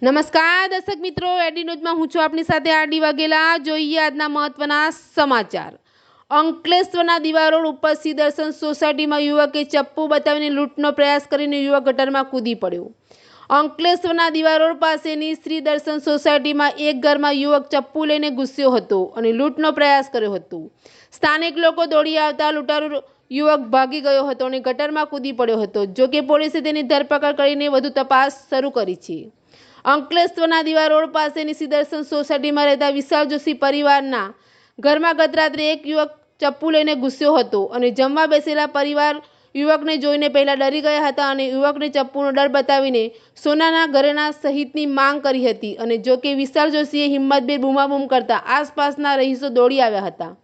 નમસ્કાર દર્શક મિત્રો, એડી ન્યૂઝમાં હું છું આપની સાથે આરડી વાઘેલા। જોઈએ આજના મહત્વના સમાચાર। અંકલેશ્વરના દીવા રોડ ઉપર શ્રી દર્શન સોસાયટીમાં યુવકે ચપ્પુ બતાવીને લૂંટનો પ્રયાસ કરીને યુવક ગટરમાં કૂદી પડ્યો। અંકલેશ્વરના દીવા રોડ પાસેની શ્રી દર્શન સોસાયટીમાં એક ઘરમાં યુવક ચપ્પુ લઈને ઘૂસ્યો હતો અને લૂંટનો પ્રયાસ કર્યો હતો। સ્થાનિક લોકો દોડી આવતા લૂંટારૂ યુવક ભાગી ગયો હતો અને ગટરમાં કૂદી પડ્યો હતો। જોકે પોલીસે તેની ધરપકડ કરીને વધુ તપાસ શરૂ કરી છે। અંકલેશ્વરના દીવા રોડ પાસેની શ્રી દર્શન સોસાયટીમાં રહેતા વિશાલ જોશી પરિવારના ઘરમાં ગત રાત્રે એક યુવક ચપ્પુ લઈને ઘૂસ્યો હતો અને જમવા બેસેલા પરિવાર યુવકને જોઈને પહેલા ડરી ગયા હતા અને યુવકને ચપ્પુનો ડર બતાવીને સોનાના ઘરેણા સહિતની માંગ કરી હતી। અને જોકે વિશાલ જોશીએ હિંમતભેર બૂમાબૂમ કરતા આસપાસના રહીશો દોડી આવ્યા હતા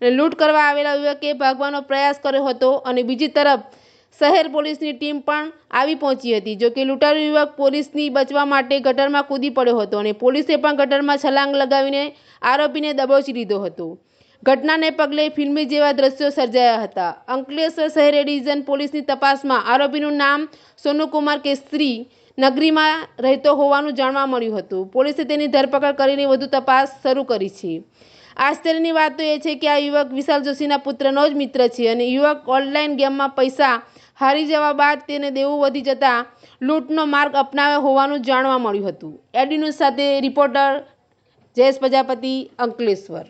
અને લૂંટ કરવા આવેલા યુવકે ભાગવાનો પ્રયાસ કર્યો હતો અને બીજી તરફ શહેર પોલીસની ટીમ પણ આવી પહોંચી હતી। જોકે લૂંટારૂ યુવક પોલીસની બચવા માટે ગટરમાં કૂદી પડ્યો હતો અને પોલીસે પણ ગટરમાં છલાંગ લગાવીને આરોપીને દબોચી લીધો હતો। ઘટનાને પગલે ફિલ્મી જેવા દ્રશ્યો સર્જાયા હતા। અંકલેશ્વર શહેર ડિવિઝન પોલીસની તપાસમાં આરોપીનું નામ સોનુકુમાર કેસરી નગરીમાં રહેતો હોવાનું જાણવા મળ્યું હતું। પોલીસે તેની ધરપકડ કરીને વધુ તપાસ શરૂ કરી છે। આશ્ચર્યની વાત તો એ છે કે આ યુવક વિશાલ જોશીના પુત્રનો જ મિત્ર છે અને યુવક ઓનલાઈન ગેમમાં પૈસા હારી જવા બાદ તેને દેવું વધી જતાં લૂંટનો માર્ગ અપનાવ્યો હોવાનું જાણવા મળ્યું હતું। એડી ન્યૂઝ સાથે રિપોર્ટર જયેશ પ્રજાપતિ, અંકલેશ્વર।